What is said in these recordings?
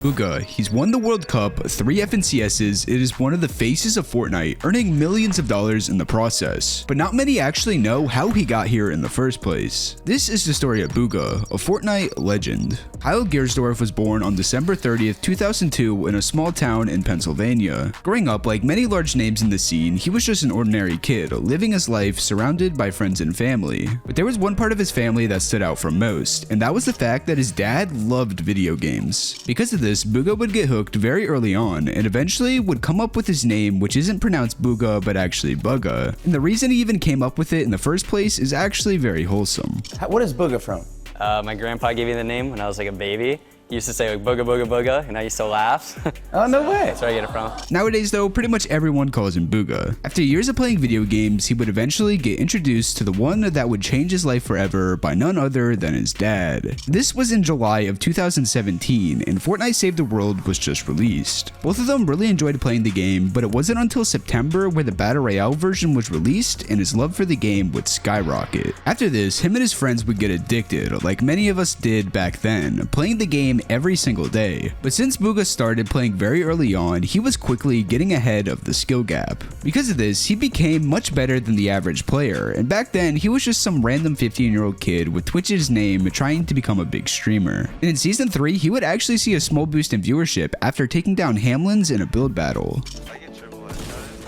Bugha, he's won the World Cup, 3 FNCSs, it is one of the faces of Fortnite, earning millions of dollars in the process. But not many actually know how he got here in the first place. This is the story of Bugha, a Fortnite legend. Kyle Giersdorf was born on December 30th, 2002 in a small town in Pennsylvania. Growing up, like many large names in the scene, he was just an ordinary kid, living his life surrounded by friends and family. But there was one part of his family that stood out from most, and that was the fact that his dad loved video games. Because of this, Bugha would get hooked very early on and eventually would come up with his name, which isn't pronounced Bugha but actually Bugha. And the reason he even came up with it in the first place is actually very wholesome. What is Bugha from? My grandpa gave me the name when I was like a baby. He used to say like booga booga booga, and I used to laugh. Oh, no way. That's where I get it from. Nowadays though, pretty much everyone calls him Bugha. After years of playing video games, he would eventually get introduced to the one that would change his life forever by none other than his dad. This was in July of 2017, and Fortnite Save the World was just released. Both of them really enjoyed playing the game, but it wasn't until September where the Battle Royale version was released and his love for the game would skyrocket. After this, him and his friends would get addicted, like many of us did back then, playing the game every single day. But since Bugha started playing very early on, he was quickly getting ahead of the skill gap. Because of this, he became much better than the average player, and back then he was just some random 15-year-old kid with Twitch's name trying to become a big streamer. And in season 3, he would actually see a small boost in viewership after taking down Hamlin's in a build battle.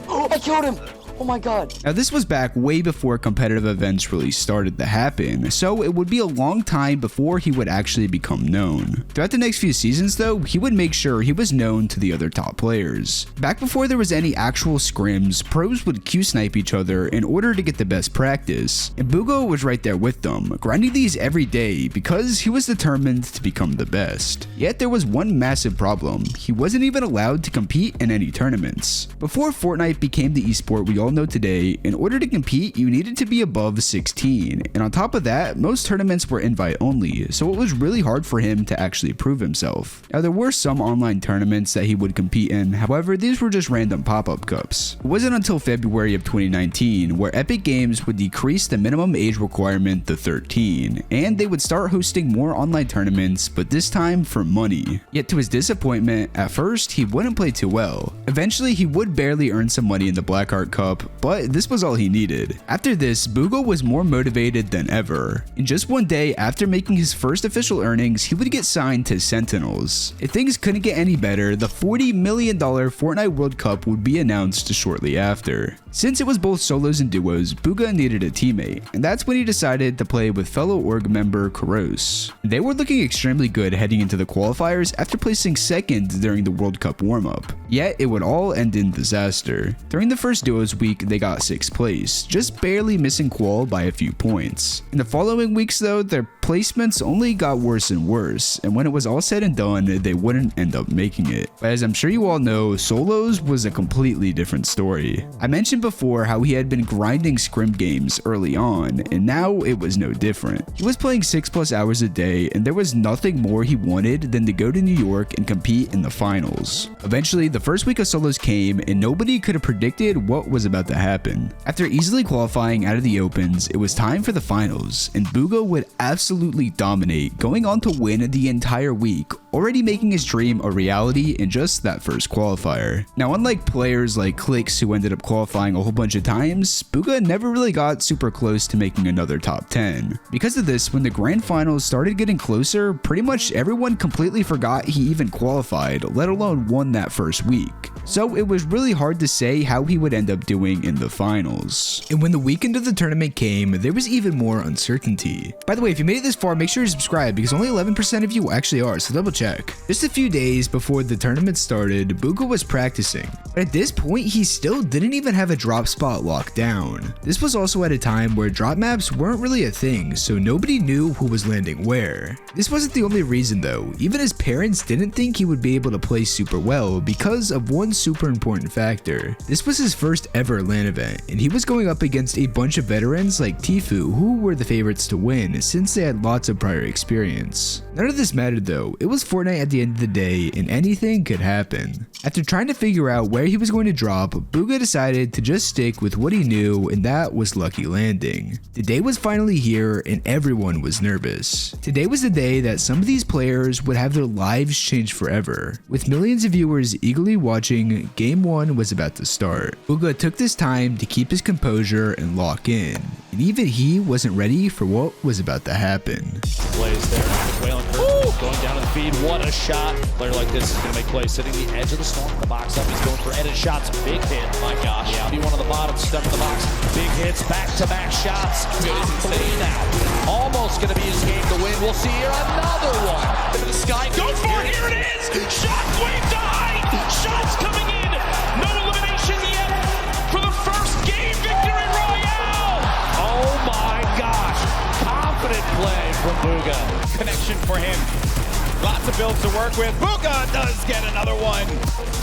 Oh, I killed him! Oh my god. Now this was back way before competitive events really started to happen, so it would be a long time before he would actually become known. Throughout the next few seasons though, he would make sure he was known to the other top players. Back before there was any actual scrims, pros would Q-snipe each other in order to get the best practice, and Bugha was right there with them, grinding these every day because he was determined to become the best. Yet there was one massive problem: he wasn't even allowed to compete in any tournaments. Before Fortnite became the esport we all know today, in order to compete you needed to be above 16, and on top of that, most tournaments were invite only, so it was really hard for him to actually prove himself. Now there were some online tournaments that he would compete in, however these were just random pop-up cups. It wasn't until February of 2019 where Epic Games would decrease the minimum age requirement to 13, and they would start hosting more online tournaments, but this time for money. Yet to his disappointment, at first he wouldn't play too well. Eventually he would barely earn some money in the Blackheart Cup, but this was all he needed. After this, Bugha was more motivated than ever. In just one day after making his first official earnings, he would get signed to Sentinels. If things couldn't get any better, the $40 million Fortnite World Cup would be announced shortly after. Since it was both solos and duos, Bugha needed a teammate, and that's when he decided to play with fellow org member Karos. They were looking extremely good heading into the qualifiers after placing second during the World Cup warm-up. Yet it would all end in disaster. During the first duos week, they got 6th place, just barely missing qual by a few points. In the following weeks though, their placements only got worse and worse, and when it was all said and done, they wouldn't end up making it. But as I'm sure you all know, solos was a completely different story. I mentioned before how he had been grinding scrim games early on, and now it was no different. He was playing 6+ hours a day, and there was nothing more he wanted than to go to New York and compete in the finals. Eventually, the first week of solos came, and nobody could have predicted what was about to happen. After easily qualifying out of the opens, it was time for the finals, and Bugha would absolutely dominate, going on to win the entire week, already making his dream a reality in just that first qualifier. Now, unlike players like Clicks who ended up qualifying a whole bunch of times, Bugha never really got super close to making another top 10. Because of this, when the grand finals started getting closer, pretty much everyone completely forgot he even qualified, let alone won that first week. So it was really hard to say how he would end up doing in the finals. And when the weekend of the tournament came, there was even more uncertainty. By the way, if you made it this far, make sure you subscribe because only 11% of you actually are, so double check. Just a few days before the tournament started, Bugha was practicing. But at this point, he still didn't even have a drop spot locked down. This was also at a time where drop maps weren't really a thing, so nobody knew who was landing where. This wasn't the only reason though. Even his parents didn't think he would be able to play super well because of one super important factor. This was his first ever LAN event, and he was going up against a bunch of veterans like Tfue who were the favorites to win since they had lots of prior experience. None of this mattered though. It was Fortnite at the end of the day, and anything could happen. After trying to figure out where he was going to drop, Bugha decided to just stick with what he knew, and that was Lucky Landing. The day was finally here, and everyone was nervous. Today was the day that some of these players would have their lives changed forever. With millions of viewers eagerly watching, Game 1 was about to start. Bugha took this time to keep his composure and lock in, and even he wasn't ready for what was about to happen. Plays there, Whalen going down to the feed, what a shot. A player like this is going to make plays, sitting the edge of the storm, the box up, he's going for edit shots, big hit, my gosh. Yeah, be one of the bottom, step in the box, big hits, back-to-back shots, top three now. Almost going to be his game to win, we'll see here another one. Into the sky, go for it, here it is! Shockwave to height, shots coming in, no elimination yet for the first game victory royale! Oh my gosh, confident play from Bugha. Connection for him. Lots of builds to work with. Bugha does get another one.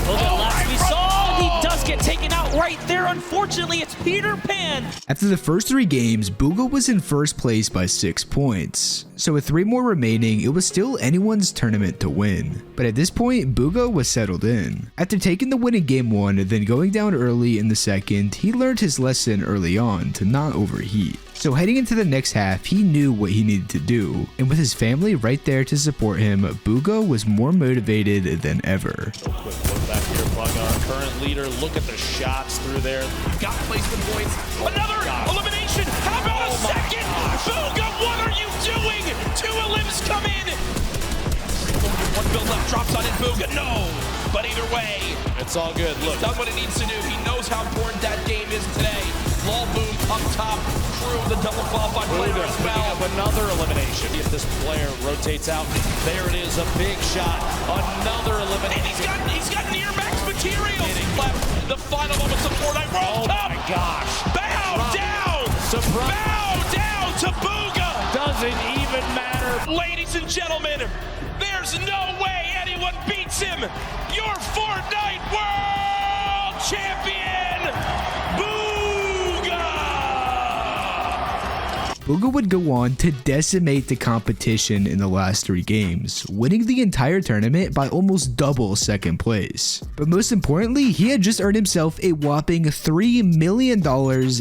Look at last we saw. He does get taken out right there. Unfortunately, it's Peter Pan. After the first 3 games, Bugha was in first place by 6 points. So with 3 more remaining, it was still anyone's tournament to win. But at this point, Bugha was settled in. After taking the win in Game 1 and then going down early in the second, he learned his lesson early on to not overheat. So heading into the next half, he knew what he needed to do, and with his family right there to support him, Bugha was more motivated than ever. Quick look back here, Bugha, our current leader. Look at the shots through there. Got placement points. Another elimination. How about a second? Bugha, what are you doing? 2 elims come in. One build up, drops on it. Bugha, no. But either way, it's all good. Look, he's done what he needs to do. He knows how important that game is today. Lol Boom up top, crew the double qualified player as well. Up another elimination. If this player rotates out, there it is, a big shot. Another elimination. And he's got near max material left. The final moments of Fortnite World Cup. Oh my gosh. Bow down. Bow down to Bugha. Doesn't even matter. Ladies and gentlemen, there's no way anyone beats him. Your Fortnite World Champion, Bugha would go on to decimate the competition in the last 3 games, winning the entire tournament by almost double second place. But most importantly, he had just earned himself a whopping $3 million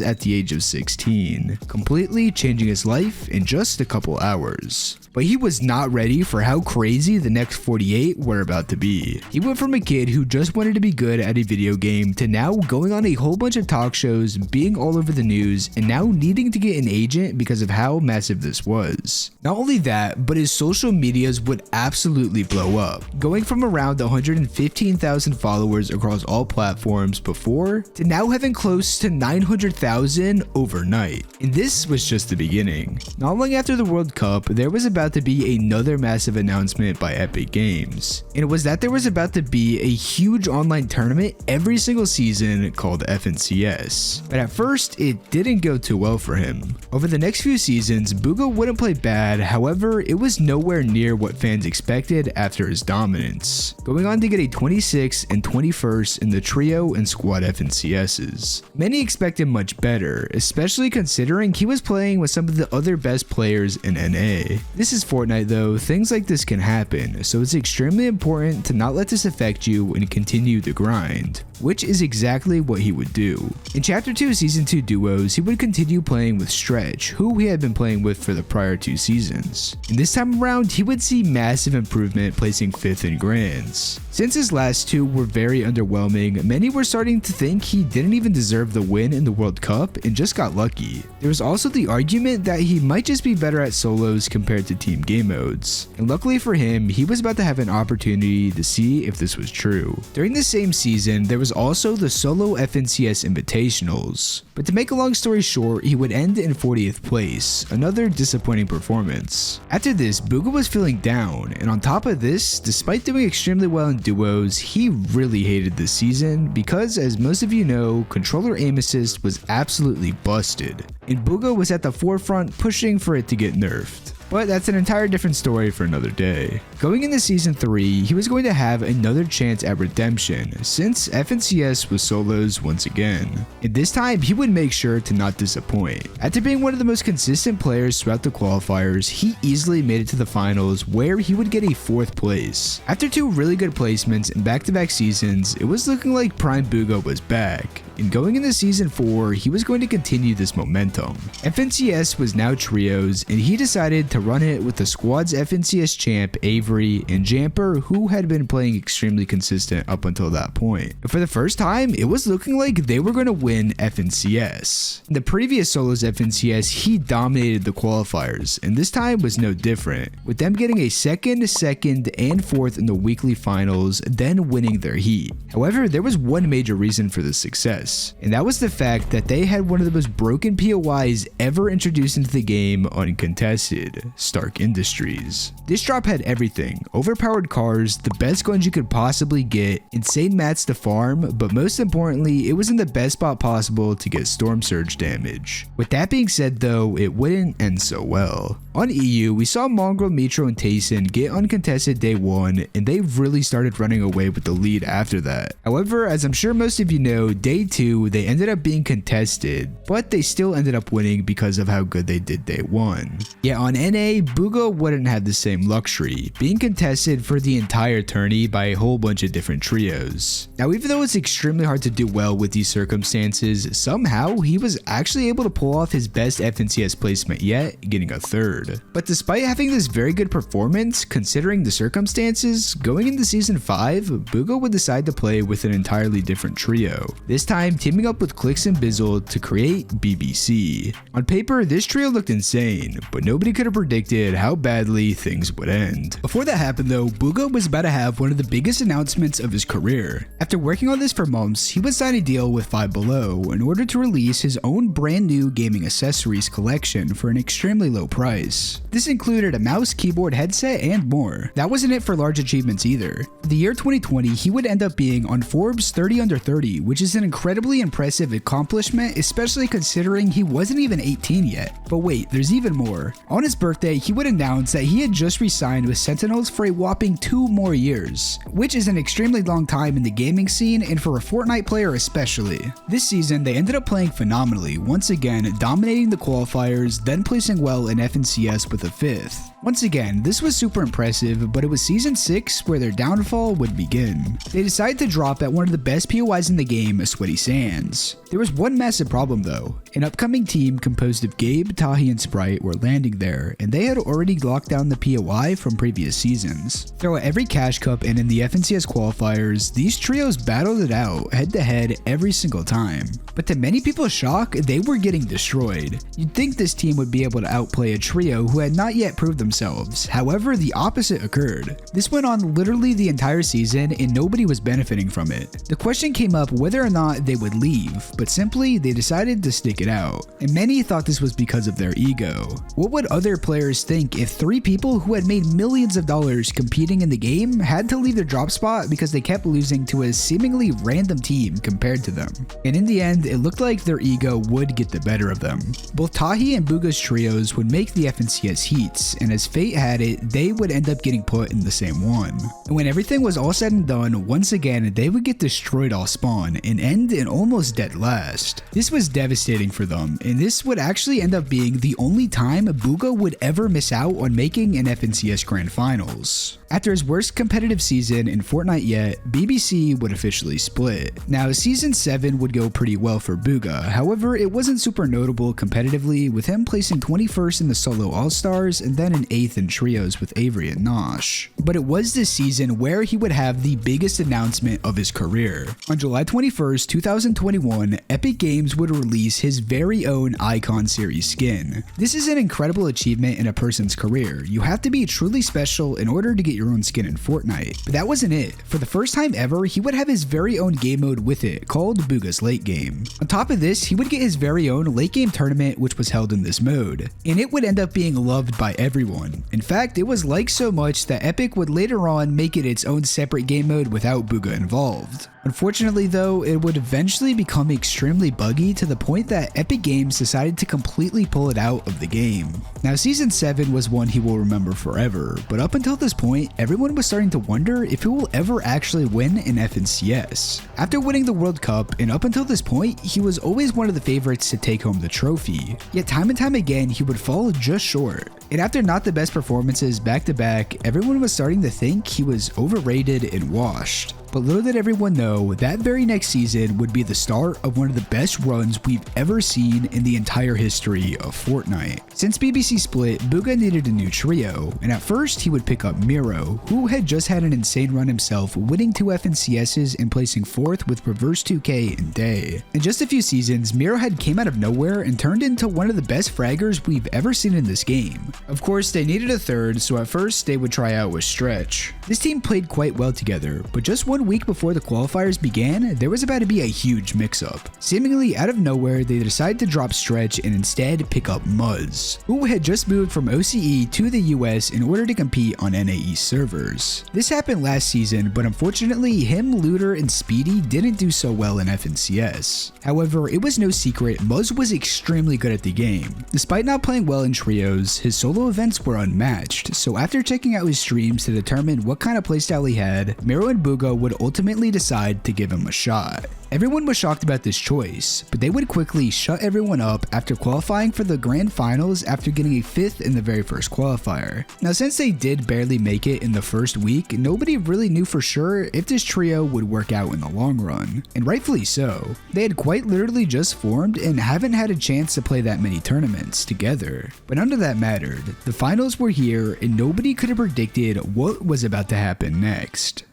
at the age of 16, completely changing his life in just a couple hours. But he was not ready for how crazy the next 48 were about to be. He went from a kid who just wanted to be good at a video game to now going on a whole bunch of talk shows, being all over the news, and now needing to get an agent because of how massive this was. Not only that, but his social medias would absolutely blow up, going from around 115,000 followers across all platforms before to now having close to 900,000 overnight. And this was just the beginning. Not long after the World Cup, there was about to be another massive announcement by Epic Games, and it was that there was about to be a huge online tournament every single season called FNCS. But at first, it didn't go too well for him. Over the next few seasons, Bugha wouldn't play bad, however, it was nowhere near what fans expected after his dominance, going on to get a 26th and 21st in the trio and squad FNCSs. Many expected much better, especially considering he was playing with some of the other best players in NA. This is Fortnite though, things like this can happen, so it's extremely important to not let this affect you and continue the grind, which is exactly what he would do. In Chapter 2 Season 2 duos, he would continue playing with Stretch, who he had been playing with for the prior 2 seasons. And this time around, he would see massive improvement, placing 5th in Grands. Since his last 2 were very underwhelming, many were starting to think he didn't even deserve the win in the World Cup and just got lucky. There was also the argument that he might just be better at solos compared to team game modes. And luckily for him, he was about to have an opportunity to see if this was true. During the same season, there was also the solo FNCS Invitationals. But to make a long story short, he would end in 40th place, another disappointing performance. After this, Bugha was feeling down, and on top of this, despite doing extremely well in duos, he really hated this season because, as most of you know, controller aim assist was absolutely busted, and Bugha was at the forefront pushing for it to get nerfed. But that's an entire different story for another day. Going into Season 3, he was going to have another chance at redemption, since FNCS was solos once again. And this time, he would make sure to not disappoint. After being one of the most consistent players throughout the qualifiers, he easily made it to the finals, where he would get a 4th place. After 2 really good placements in back-to-back seasons, it was looking like Prime Bugha was back. And going into Season 4, he was going to continue this momentum. FNCS was now trios, and he decided to run it with the squad's FNCS champ Avery and Jamper, who had been playing extremely consistent up until that point. But for the first time, it was looking like they were going to win FNCS. In the previous solos FNCS, he dominated the qualifiers, and this time was no different, with them getting a second, and 4th in the weekly finals, then winning their heat. However, there was one major reason for this success, and that was the fact that they had one of the most broken POIs ever introduced into the game uncontested, Stark Industries. This drop had everything: overpowered cars, the best guns you could possibly get, insane mats to farm, but most importantly, it was in the best spot possible to get storm surge damage. With that being said though, it wouldn't end so well. On EU, we saw Mongrel, Mitro, and Tayson get uncontested day 1, and they really started running away with the lead after that. However, as I'm sure most of you know, day 2, they ended up being contested, but they still ended up winning because of how good they did day 1. Yet on NA, Bugha wouldn't have the same luxury, being contested for the entire tourney by a whole bunch of different trios. Now, even though it's extremely hard to do well with these circumstances, somehow he was actually able to pull off his best FNCS placement yet, getting a 3rd. But despite having this very good performance, considering the circumstances, going into Season 5, Bugha would decide to play with an entirely different trio, this time teaming up with Clix and Bizzle to create BBC. On paper, this trio looked insane, but nobody could have predicted how badly things would end. Before that happened though, Bugha was about to have one of the biggest announcements of his career. After working on this for months, he would sign a deal with Five Below in order to release his own brand new gaming accessories collection for an extremely low price. This included a mouse, keyboard, headset, and more. That wasn't it for large achievements either. The year 2020, he would end up being on Forbes 30 Under 30, which is an incredibly impressive accomplishment, especially considering he wasn't even 18 yet. But wait, there's even more. On his birthday, he would announce that he had just re-signed with Sentinels for a whopping 2 more years, which is an extremely long time in the gaming scene and for a Fortnite player especially. This season, they ended up playing phenomenally, once again dominating the qualifiers, then placing well in FNCS with a 5th. Once again, this was super impressive, but it was Season 6 where their downfall would begin. They decided to drop at one of the best POIs in the game, Sweaty Sands. There was one massive problem though. An upcoming team composed of Gabe, Tahi, and Sprite were landing there, and they had already locked down the POI from previous seasons. Throughout every Cash Cup and in the FNCS qualifiers, these trios battled it out head to head every single time. But to many people's shock, they were getting destroyed. You'd think this team would be able to outplay a trio who had not yet proved themselves. However, the opposite occurred. This went on literally the entire season and nobody was benefiting from it. The question came up whether or not they would leave, but simply they decided to stick it out. And many thought this was because of their ego. What would other players think if 3 people who had made millions of dollars competing in the game had to leave their drop spot because they kept losing to a seemingly random team compared to them? And in the end, it looked like their ego would get the better of them. Both Tahi and Bugha's trios would make the FNCS heats, and as fate had it, they would end up getting put in the same one. And when everything was all said and done, once again, they would get destroyed off spawn and end in almost dead last. This was devastating for them, and this would actually end up being the only time Bugha would ever miss out on making an FNCS Grand Finals. After his worst competitive season in Fortnite yet, BBC would officially split. Now, Season 7 would go pretty well for Bugha, however, it wasn't super notable competitively, with him placing 21st in the solo all-stars and then an 8th in trios with Avery and Nosh. But it was this season where he would have the biggest announcement of his career. On July 21st, 2021, Epic Games would release his very own Icon Series skin. This is an incredible achievement in a person's career. You have to be truly special in order to get your own skin in Fortnite. But that wasn't it. For the first time ever, he would have his very own game mode with it, called Bugha's Late Game. On top of this, he would get his very own late game tournament which was held in this mode, and it would end up being loved by everyone. In fact, it was liked so much that Epic would later on make it its own separate game mode without Bugha involved. Unfortunately though, it would eventually become extremely buggy to the point that Epic Games decided to completely pull it out of the game. Now Season 7 was one he will remember forever, but up until this point, everyone was starting to wonder if he will ever actually win an FNCS. After winning the World Cup, and up until this point, he was always one of the favorites to take home the trophy, yet time and time again he would fall just short. And after not the best performances back to back, everyone was starting to think he was overrated and washed. But little did everyone know, that very next season would be the start of one of the best runs we've ever seen in the entire history of Fortnite. Since BBC split, Bugha needed a new trio, and at first he would pick up Miro, who had just had an insane run himself, winning 2 FNCSs and placing 4th with Reverse 2K and Day. In just a few seasons, Miro had came out of nowhere and turned into one of the best fraggers we've ever seen in this game. Of course, they needed a third, so at first they would try out with Stretch. This team played quite well together, but just one week before the qualifiers began, there was about to be a huge mix-up. Seemingly out of nowhere, they decided to drop Stretch and instead pick up Muzz, who had just moved from OCE to the US in order to compete on NAE servers. This happened last season, but unfortunately him, Looter, and Speedy didn't do so well in FNCS. However, it was no secret Muzz was extremely good at the game. Despite not playing well in trios, his solo events were unmatched, so after checking out his streams to determine what kind of playstyle he had, Miro and Bugha would ultimately decide to give him a shot. Everyone was shocked about this choice, but they would quickly shut everyone up after qualifying for the grand finals after getting a 5th in the very first qualifier. Now since they did barely make it in the first week, nobody really knew for sure if this trio would work out in the long run, and rightfully so. They had quite literally just formed and haven't had a chance to play that many tournaments together. But none of that mattered. The finals were here and nobody could have predicted what was about to happen next.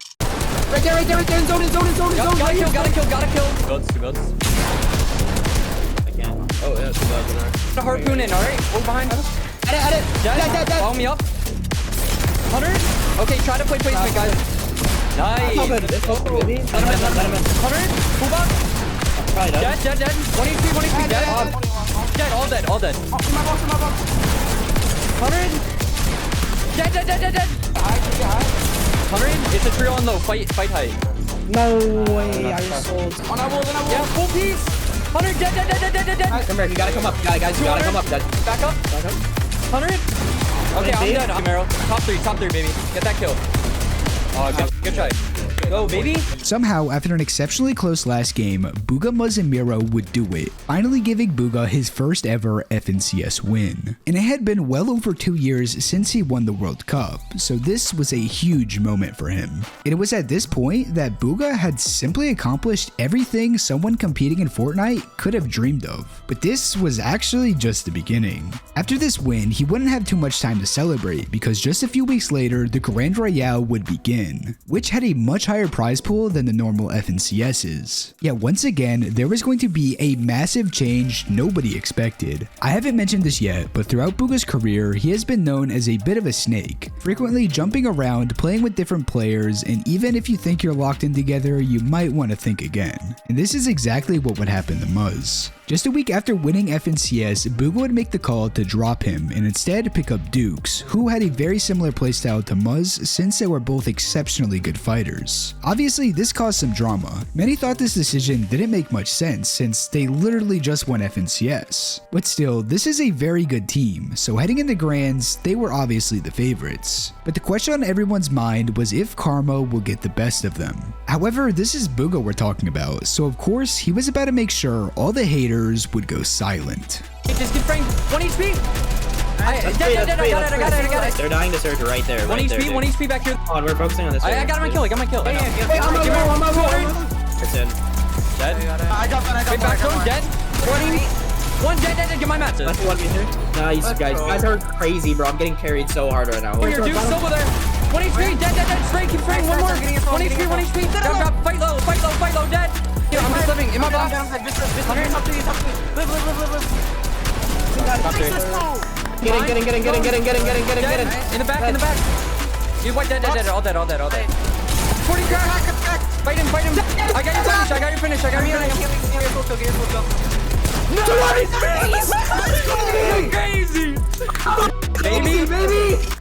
Right there, zone. Gotta kill. Goats. I can't. Oh, yeah, it's about there. Put a harpoon in, alright? We're behind. At it. Dead. Follow me up. 100. Okay, try to play placement, guys. Nice. Let him in. 100. Move up. Probably dead. Dead. 1 HP, dead. Dead, all dead. 100. Dead. 100. It's a trio on low. Fight high. No way. I just sold. On our wall. Yeah, full piece. 100. Dead. Come here. You gotta come up. Guys, you gotta come up. Back up. 100. Okay, I'm dead. I'm arrow. Top three, baby. Get that kill. Oh, good try. Go, baby. Somehow, after an exceptionally close last game, Bugha, Muzz, and Miro would do it, finally giving Bugha his first ever FNCS win. And it had been well over 2 years since he won the World Cup, so this was a huge moment for him. And it was at this point that Bugha had simply accomplished everything someone competing in Fortnite could have dreamed of. But this was actually just the beginning. After this win, he wouldn't have too much time to celebrate because just a few weeks later, the Grand Royale would begin, which had a much higher prize pool than the normal FNCSs. Yet once again, there was going to be a massive change nobody expected. I haven't mentioned this yet, but throughout Bugha's career, he has been known as a bit of a snake, frequently jumping around, playing with different players, and even if you think you're locked in together, you might want to think again. And this is exactly what would happen to Muzz. Just a week after winning FNCS, Bugha would make the call to drop him and instead pick up Dukes, who had a very similar playstyle to Muzz since they were both exceptionally good fighters. Obviously, this caused some drama. Many thought this decision didn't make much sense since they literally just won FNCS. But still, this is a very good team, so heading into Grands, they were obviously the favorites. But the question on everyone's mind was if Karma will get the best of them. However, this is Bugha we're talking about, so of course, he was about to make sure all the haters would go silent. Just get framed. 1 HP. I got it. They're dying to surge right there. 1 HP back here. On, we're focusing on this. I got my kill. Wait, I'm It's in. Dead. I got Wait, back zone. Dead. 20. 1 dead. Get my mats. That's 1v3. Nice, guys. You guys are crazy, bro. I'm getting carried so hard right now. Here, dude. Silver there. 1 HP. Dead. Spray. Keep spraying. One more. 1 HP. Drop. Fight low. Dead. Here, I'm just living in my box. 100. Get in. In the back. You white dead. All dead. 40 crack. Fight him. I got your finish. Get your full kill. No! Crazy! baby.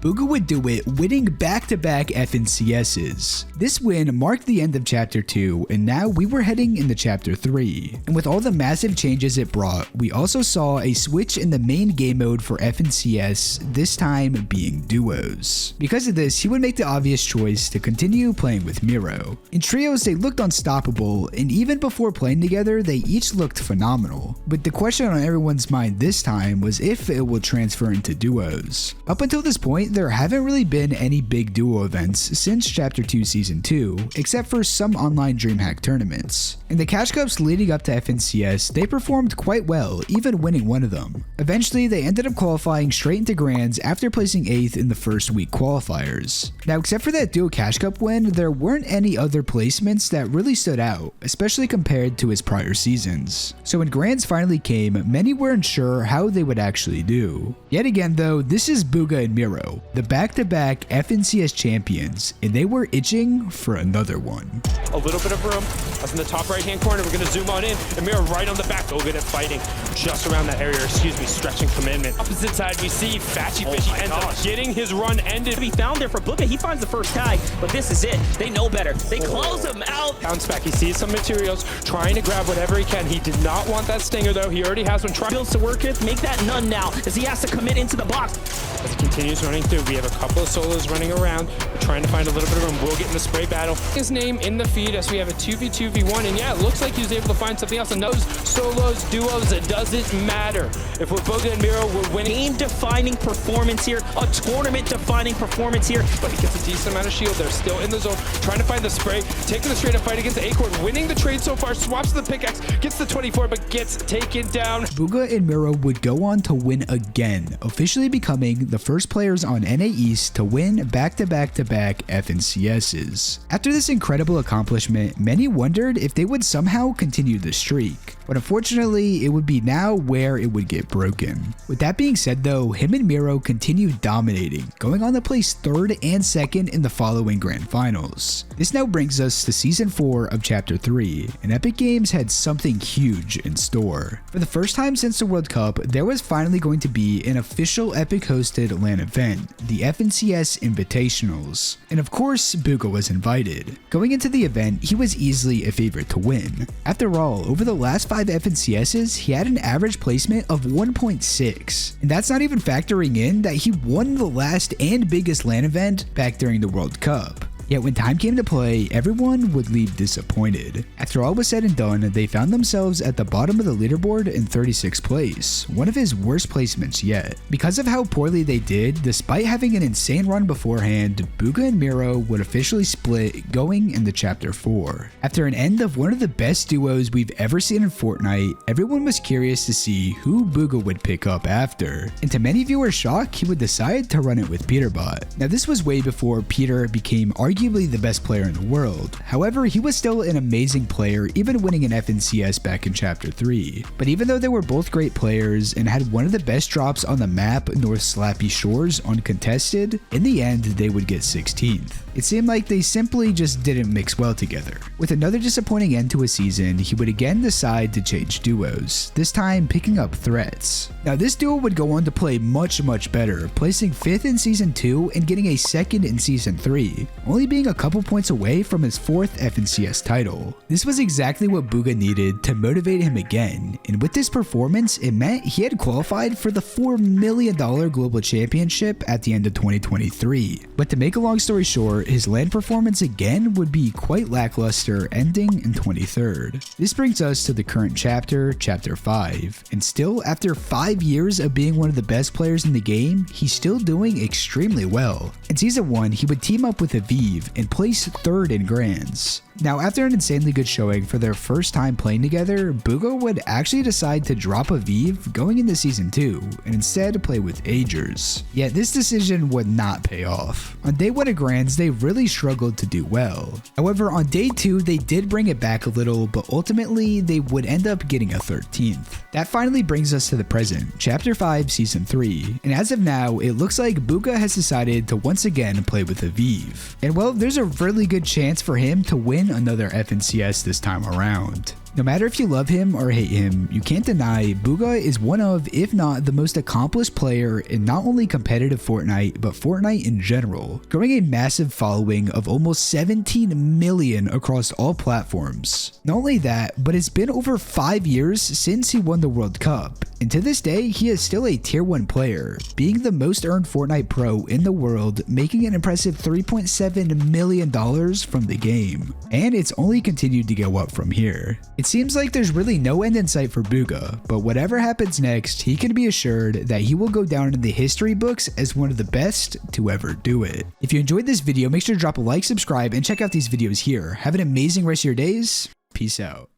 Bugha would do it, winning back-to-back FNCSs. This win marked the end of Chapter 2, and now we were heading into Chapter 3. And with all the massive changes it brought, we also saw a switch in the main game mode for FNCS, this time being duos. Because of this, he would make the obvious choice to continue playing with Miro. In trios, they looked unstoppable, and even before playing together, they each looked phenomenal. But the question on everyone's mind this time was if it will transfer into duos. Up until this point, there haven't really been any big duo events since Chapter 2 Season 2, except for some online DreamHack tournaments. In the Cash Cups leading up to FNCS, they performed quite well, even winning one of them. Eventually, they ended up qualifying straight into Grands after placing 8th in the first week qualifiers. Now, except for that duo Cash Cup win, there weren't any other placements that really stood out, especially compared to his prior seasons. So when Grands finally came, many weren't sure how they would actually do. Yet again though, this is Bugha and Miro, the back-to-back FNCS champions, and they were itching for another one. A little bit of room. That's in the top right-hand corner. We're going to zoom on in. And Miro right on the back. Go good at fighting just around that area. Excuse me, stretching commitment. Opposite side, we see Fatchy Fishy ends up getting his run ended. To be found there for Bugha, he finds the first tag, but this is it. They know better. They close him out. Bounce back. He sees some materials, trying to grab whatever he can. He did not want that stinger, though. He already has one. Builds to work with. Make that none now, as he has to commit into the box. As he continues running through, we have a couple of solos running around. We're trying to find a little bit of room. We'll get in the spray battle. His name in the feed as we have a 2v2v1, and yeah, it looks like he was able to find something else. And those solos, duos, it doesn't matter. If we're Bugha and Miro, we're winning. Game-defining performance here, a tournament-defining performance here. But he gets a decent amount of shield. They're still in the zone, trying to find the spray, taking the straight-up fight against the Acorn, winning the trade so far, swaps the pickaxe, gets the 24, but gets taken down. Bugha and Miro would go on to win again, officially becoming the first players on NA East to win back-to-back-to-back FNCSs. After this incredible accomplishment, many wondered if they would somehow continue the streak, but unfortunately, it would be now where it would get broken. With that being said though, him and Miro continued dominating, going on to place 3rd and 2nd in the following grand finals. This now brings us to Season 4 of Chapter 3, and Epic Games had something huge in store. For the first time since the World Cup, there was finally going to be an official Epic-hosted LAN event, the FNCS Invitationals. And of course, Bugha was invited. Going into the event, he was easily a favorite to win. After all, over the last 5 FNCSs, he had an average placement of 1.6. And that's not even factoring in that he won the last and biggest LAN event back during the World Cup. Yet when time came to play, everyone would leave disappointed. After all was said and done, they found themselves at the bottom of the leaderboard in 36th place, one of his worst placements yet. Because of how poorly they did, despite having an insane run beforehand, Bugha and Miro would officially split going into Chapter 4. After an end of one of the best duos we've ever seen in Fortnite, everyone was curious to see who Bugha would pick up after. And to many viewers' shock, he would decide to run it with Peterbot. Now this was way before Peter became arguably the best player in the world. However, he was still an amazing player, even winning an FNCS back in Chapter 3. But even though they were both great players and had one of the best drops on the map, North Slappy Shores, uncontested, in the end they would get 16th. It seemed like they simply just didn't mix well together. With another disappointing end to a season, he would again decide to change duos, this time picking up Threats. Now this duo would go on to play much better, placing 5th in Season 2 and getting a 2nd in Season 3, only being a couple points away from his 4th FNCS title. This was exactly what Bugha needed to motivate him again, and with this performance, it meant he had qualified for the $4 million Global Championship at the end of 2023. But to make a long story short, his LAN performance again would be quite lackluster, ending in 23rd. This brings us to the current chapter, Chapter 5, and still after 5 years of being one of the best players in the game, he's still doing extremely well. In Season 1, he would team up with Aviv and place 3rd in Grands. Now, after an insanely good showing for their first time playing together, Bugha would actually decide to drop Aviv going into Season 2 and instead play with Agers. Yet this decision would not pay off. On day 1 of Grands, they really struggled to do well. However, on day 2, they did bring it back a little, but ultimately they would end up getting a 13th. That finally brings us to the present, Chapter 5, Season 3, and as of now, it looks like Bugha has decided to once again play with Aviv. And well, there's a really good chance for him to win another FNCS this time around. No matter if you love him or hate him, you can't deny Bugha is one of, if not the most accomplished player in not only competitive Fortnite, but Fortnite in general, growing a massive following of almost 17 million across all platforms. Not only that, but it's been over 5 years since he won the World Cup, and to this day, he is still a tier 1 player, being the most earned Fortnite pro in the world, making an impressive $3.7 million from the game. And it's only continued to go up from here. It seems like there's really no end in sight for Bugha, but whatever happens next, he can be assured that he will go down in the history books as one of the best to ever do it. If you enjoyed this video, make sure to drop a like, subscribe, and check out these videos here. Have an amazing rest of your days. Peace out.